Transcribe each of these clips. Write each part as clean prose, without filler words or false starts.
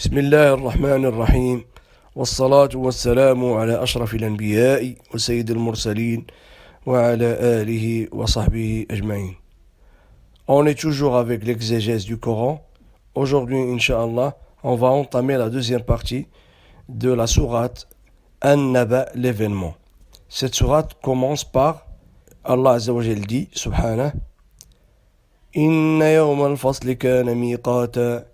بسم الله الرحمن الرحيم والصلاة والسلام على أشرف الأنبياء وسيد المرسلين وعلى آله وصحبه أجمعين. On est toujours avec l'exégèse du Coran. Aujourd'hui, Inch'Allah, on va entamer la deuxième partie de la sourate An-Naba, l'événement. Cette sourate commence par Allah Azza wa Jal dit, subhanah, Inna yawma al-fasli kana miqata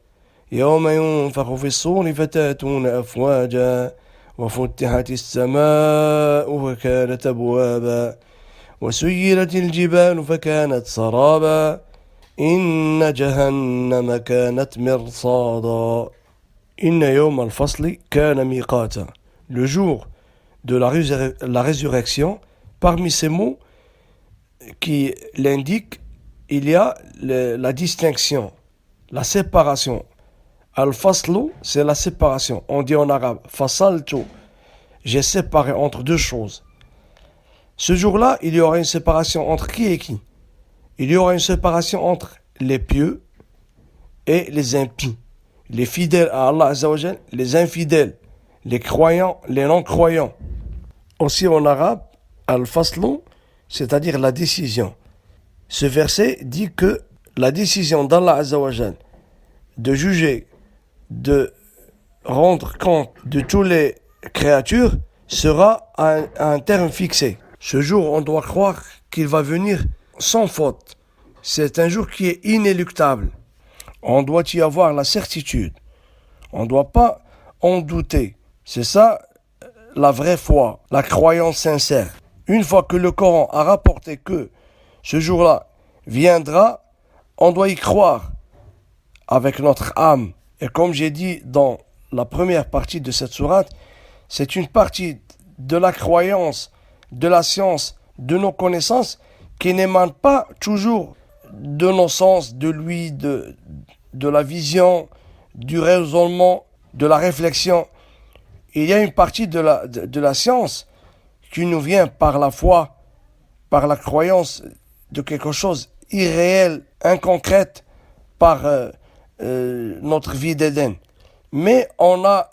يوم ينفخ في الصور فتاتون أفواجا وفتحت السماء فكانت أبوابا وسيرت الجبال فكانت سرابا إن جهنم كانت مرصادا إن يوم الفصل كان ميقاتا. Le jour de la résurrection, parmi ces mots qui l'indiquent, il y a la distinction, la séparation. Al-Faslu, c'est la séparation. On dit en arabe, Fasaltu, j'ai séparé entre deux choses. Ce jour-là, il y aura une séparation entre qui et qui? Il y aura une séparation entre les pieux et les impies. Les fidèles à Allah Azza wa Jal, les infidèles, les croyants, les non-croyants. Aussi en arabe, Al-Faslu, c'est-à-dire la décision. Ce verset dit que la décision d'Allah Azza wa Jal de juger, de rendre compte de toutes les créatures sera à un terme fixé. Ce jour, on doit croire qu'il va venir sans faute. C'est un jour qui est inéluctable. On doit y avoir la certitude. On ne doit pas en douter. C'est ça la vraie foi, la croyance sincère. Une fois que le Coran a rapporté que ce jour-là viendra, on doit y croire avec notre âme. Et comme j'ai dit dans la première partie de cette sourate, c'est une partie de la croyance, de la science, de nos connaissances qui n'émane pas toujours de nos sens, de lui, de la vision, du raisonnement, de la réflexion. Il y a une partie de la science qui nous vient par la foi, par la croyance de quelque chose irréel, inconcrète, par notre vie d'Éden. Mais on a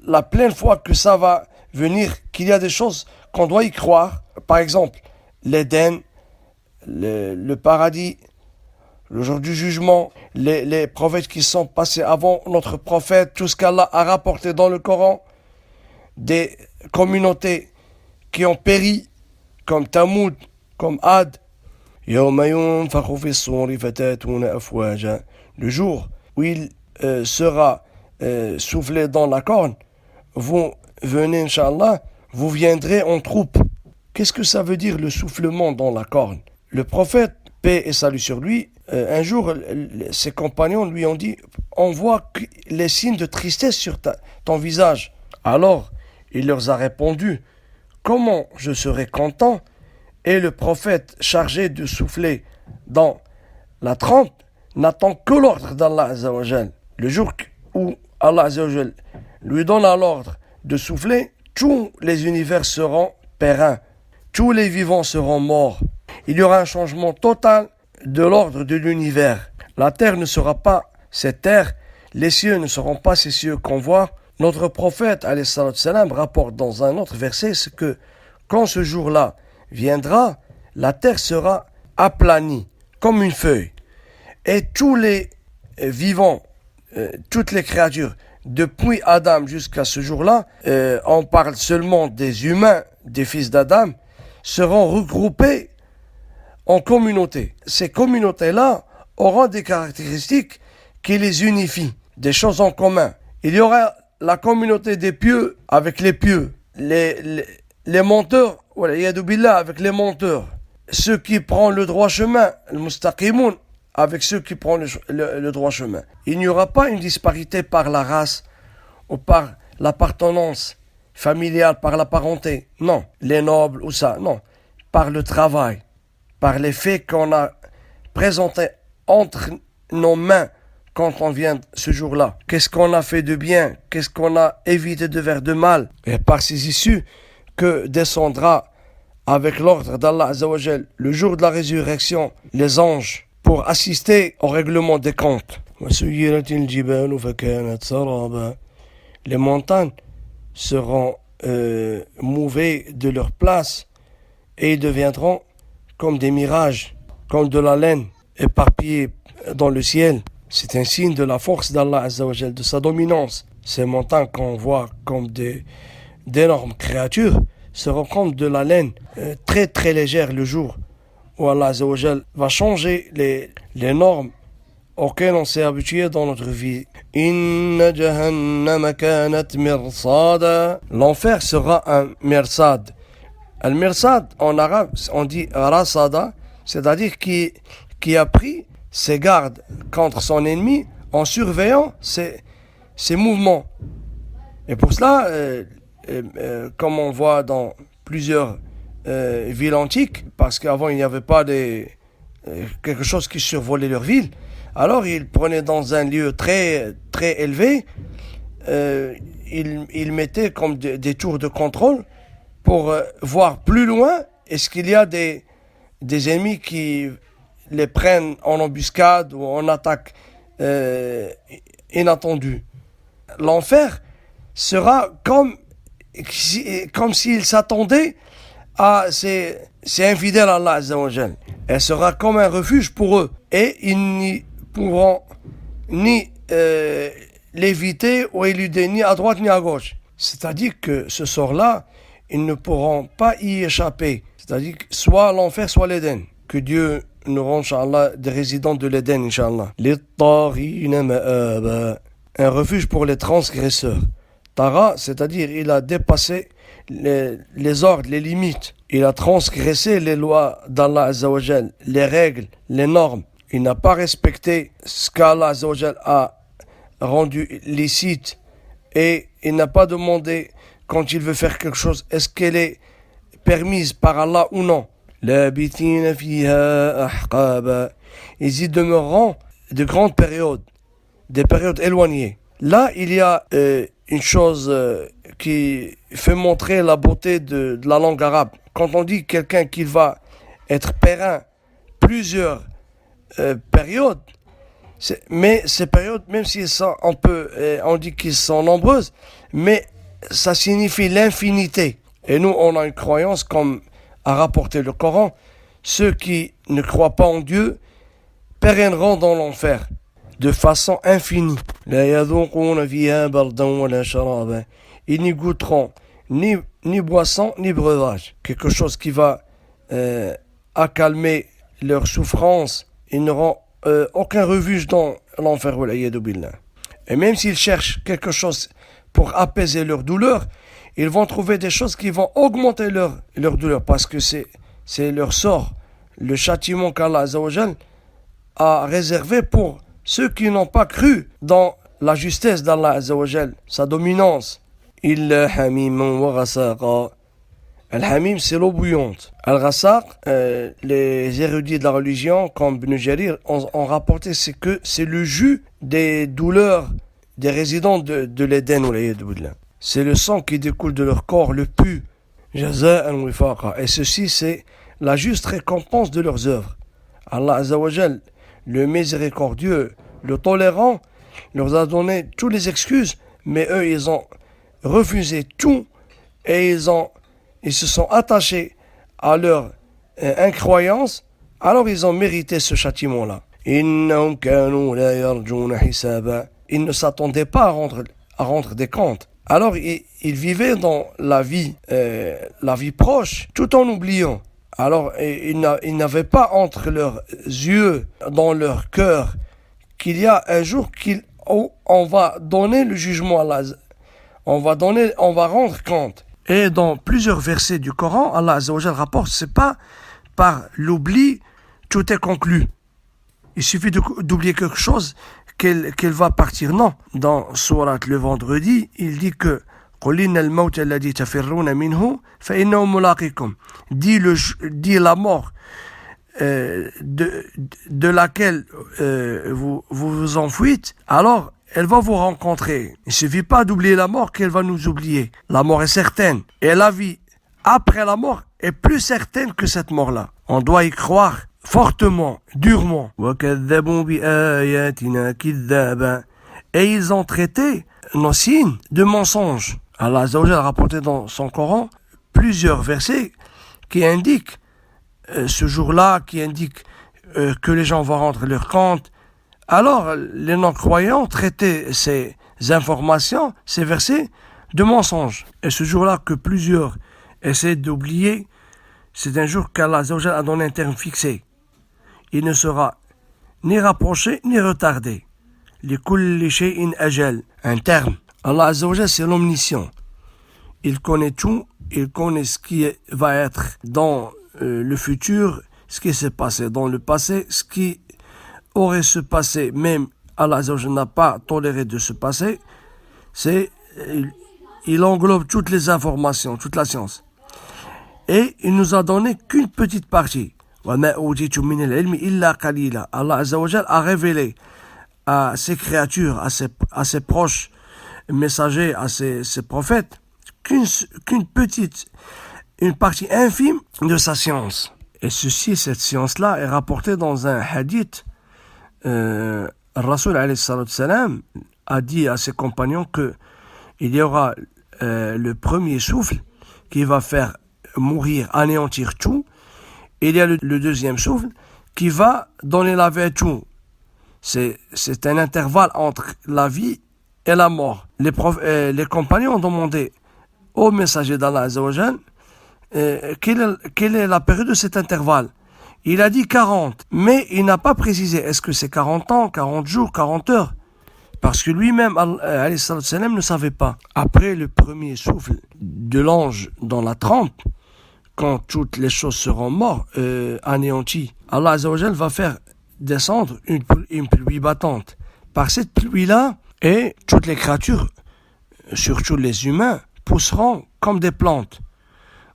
la pleine foi que ça va venir, qu'il y a des choses qu'on doit y croire. Par exemple, l'Éden, le paradis, le jour du jugement, les prophètes qui sont passés avant notre prophète, tout ce qu'Allah a rapporté dans le Coran, des communautés qui ont péri, comme Tamoud, comme Ad. Le jour où il sera soufflé dans la corne, vous venez, Inch'Allah, vous viendrez en troupe. Qu'est-ce que ça veut dire le soufflement dans la corne? Le prophète, paix et salut sur lui, un jour, ses compagnons lui ont dit, on voit les signes de tristesse sur ton visage. Alors, il leur a répondu, comment je serai content? Et le prophète chargé de souffler dans la trempe n'attend que l'ordre d'Allah Azza wa Jal. Le jour où Allah Azza wa Jal lui donnera l'ordre de souffler, tous les univers seront périns, tous les vivants seront morts. Il y aura un changement total de l'ordre de l'univers. La terre ne sera pas cette terre, les cieux ne seront pas ces cieux qu'on voit. Notre prophète, alayhi salatu salam, rapporte dans un autre verset ce que quand ce jour-là viendra, la terre sera aplanie comme une feuille. Et tous les vivants, toutes les créatures, depuis Adam jusqu'à ce jour-là, on parle seulement des humains, des fils d'Adam, seront regroupés en communautés. Ces communautés-là auront des caractéristiques qui les unifient, des choses en commun. Il y aura la communauté des pieux avec les pieux, les menteurs, avec les menteurs, ceux qui prennent le droit chemin, le mustaqimoun, avec ceux qui prennent le droit chemin. Il n'y aura pas une disparité par la race ou par l'appartenance familiale, par la parenté. Non, les nobles ou ça, non. Par le travail, par les faits qu'on a présentés entre nos mains quand on vient ce jour-là. Qu'est-ce qu'on a fait de bien? Qu'est-ce qu'on a évité de faire de mal? Et par ces issues que descendra avec l'ordre d'Allah Azza wa Jal le jour de la résurrection les anges pour assister au règlement des comptes. وسيرت الجبال فكانت سرابا. Les montagnes seront mouvées de leur place et ils deviendront comme des mirages, comme de la laine éparpillée dans le ciel. C'est un signe de la force d'Allah Azza wa Jal, de sa dominance. Ces montagnes qu'on voit comme d'énormes créatures seront comme de la laine très très légère le jour où Allah Azza wa Jal va changer les normes auxquelles on s'est habitué dans notre vie. Inna jahannama kanat mirsada. L'enfer sera un mirsad. Al-mirsad, en arabe, on dit rasada, c'est-à-dire qui a pris ses gardes contre son ennemi en surveillant ses mouvements. Et pour cela, comme on voit dans plusieurs villes antiques, parce qu'avant il n'y avait pas quelque chose qui survolait leur ville, alors ils prenaient dans un lieu très, très élevé, ils mettaient comme des tours de contrôle pour voir plus loin, est-ce qu'il y a des ennemis qui les prennent en embuscade ou en attaque inattendue. L'enfer sera comme s'il s'attendait à ces infidèles à Allah Azza wa Jal. Elle sera comme un refuge pour eux et ils n'y pourront ni l'éviter ou éluder ni à droite ni à gauche. C'est-à-dire que ce sort-là, ils ne pourront pas y échapper. C'est-à-dire que soit l'enfer, soit l'Éden. Que Dieu nous rend, Inch'Allah, des résidents de l'Éden, Inch'Allah. Un refuge pour les transgresseurs. Tara, c'est-à-dire il a dépassé les ordres, les limites. Il a transgressé les lois d'Allah Azza wa Jal, les règles, les normes. Il n'a pas respecté ce qu'Allah Azza wa Jal a rendu licite. Et il n'a pas demandé, quand il veut faire quelque chose, est-ce qu'elle est permise par Allah ou non. Ils y demeureront de grandes périodes, des périodes éloignées. Là, il y a une chose qui fait montrer la beauté de la langue arabe. Quand on dit quelqu'un qui va être périn plusieurs périodes, mais ces périodes, même si on dit qu'elles sont nombreuses, mais ça signifie l'infinité. Et nous, on a une croyance, comme a rapporté le Coran, ceux qui ne croient pas en Dieu pérenneront dans l'enfer de façon infinie. Ils n'y goûteront ni boisson ni breuvage. Quelque chose qui va accalmer leur souffrance. Ils n'auront aucun refuge dans l'enfer. Et même s'ils cherchent quelque chose pour apaiser leur douleur, ils vont trouver des choses qui vont augmenter leur douleur, parce que c'est leur sort, le châtiment qu'Allah Azza wa Jal a réservé pour ceux qui n'ont pas cru dans la justesse d'Allah Azza wa Jal, sa dominance. Al-Hamim, c'est l'eau bouillante. Al-Ghassaq, les érudits de la religion, comme Ibn Jarir, ont rapporté que c'est le jus des douleurs des résidents de l'Éden. C'est le sang qui découle de leur corps, le pus. Jaza'an wifaqa. Et ceci, c'est la juste récompense de leurs œuvres. Allah Azza wa Jal, le miséricordieux, le tolérant, leur a donné toutes les excuses, mais eux, ils ont refusé tout et ils se sont attachés à leur incroyance, alors ils ont mérité ce châtiment-là. Innahum kanu la yarjuna hisaba. Ils ne s'attendaient pas à rendre des comptes. Alors ils vivaient dans la vie proche, tout en oubliant. Alors ils n'avaient pas entre leurs yeux, dans leur cœur, qu'il y a un jour on va donner le jugement à Allah. On va rendre compte. Et dans plusieurs versets du Coran, Allah Azza wa Jal rapporte, c'est pas par l'oubli tout est conclu. Il suffit d'oublier quelque chose qu'elle va partir. Non. Dans Sourate le vendredi, il dit que dit la mort de laquelle vous vous enfuite, alors elle va vous rencontrer. Il ne suffit pas d'oublier la mort qu'elle va nous oublier. La mort est certaine. Et la vie après la mort est plus certaine que cette mort-là. On doit y croire fortement, durement. Et ils ont traité nos signes de mensonges. Allah Azza wa Jalla a rapporté dans son Coran plusieurs versets qui indiquent ce jour-là, qui indiquent que les gens vont rendre leur compte. Alors, les non-croyants traitaient ces informations, ces versets, de mensonges. Et ce jour-là que plusieurs essaient d'oublier, c'est un jour qu'Allah Azza wa Jalla a donné un terme fixé. Il ne sera ni rapproché ni retardé. Likulli shay'in ajal, un terme. Allah Azza wa Jalla, c'est l'omniscient. Il connaît tout, il connaît ce qui va être dans le futur, ce qui s'est passé dans le passé, ce qui aurait se passé, même Allah Azza wa Jalla n'a pas toléré de se passer. Il englobe toutes les informations, toute la science. Et il nous a donné qu'une petite partie. Allah Azza wa Jalla a révélé à ses créatures, à ses proches messagers, à ses prophètes, une partie infime de sa science. Et cette science-là est rapportée dans un hadith. Rasul alayhi salatu salam a dit à ses compagnons que il y aura le premier souffle qui va faire mourir, anéantir tout. Il y a le deuxième souffle qui va donner la vie à tout. C'est un intervalle entre la vie et la mort. Les compagnons ont demandé au messager d'Allah Azza wa Jalla quelle est la période de cet intervalle. Il a dit 40, mais il n'a pas précisé est-ce que c'est 40 ans, 40 jours, 40 heures. Parce que lui-même, alayhi salatu salam, ne savait pas. Après le premier souffle de l'ange dans la trempe, quand toutes les choses seront mortes, anéanties, Allah Azza wa Jalla va faire descendre une pluie battante. Par cette pluie-là, et toutes les créatures, surtout les humains, pousseront comme des plantes.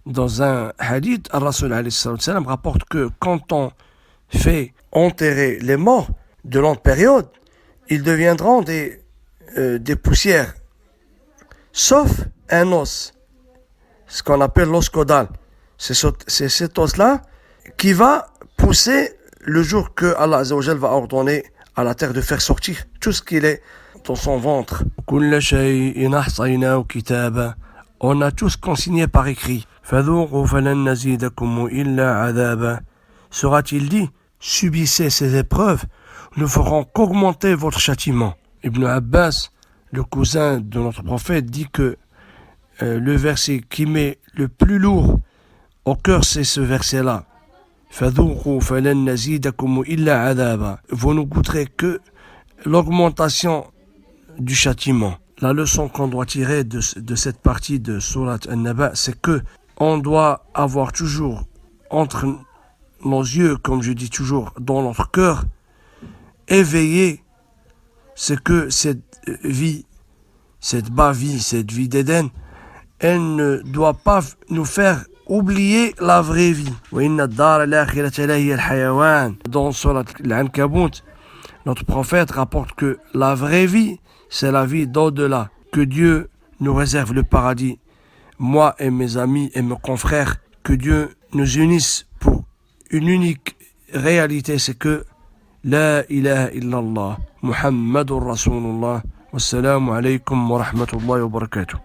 Dans un hadith, Ar-Rasul alayhi salam rapporte que quand on fait enterrer les morts de longue période, ils deviendront des poussières, sauf un os, ce qu'on appelle l'os caudal. C'est cet os-là qui va pousser le jour que Allah Azza wa Jalla va ordonner à la terre de faire sortir tout ce qu'il est dans son ventre. On a tous consigné par écrit. Sera-t-il dit, subissez ces épreuves, nous ferons qu'augmenter votre châtiment. Ibn Abbas, le cousin de notre prophète, dit que le verset qui met le plus lourd au cœur, c'est ce verset-là. Vous ne goûterez que l'augmentation du châtiment. La leçon qu'on doit tirer de cette partie de Surat An-Naba, c'est que on doit avoir toujours entre nos yeux, comme je dis toujours, dans notre cœur, éveillé, c'est que cette vie, cette bas-vie, cette vie d'Éden, elle ne doit pas nous faire oublier la vraie vie. Dans Surat Al-Ankabut, notre prophète rapporte que la vraie vie, c'est la vie d'au-delà, que Dieu nous réserve le paradis. Moi et mes amis et mes confrères, que Dieu nous unisse pour une unique réalité, c'est que La ilaha illallah, Muhammadur Rasulullah, wassalamu alaykum wa rahmatullahi wa barakatuh.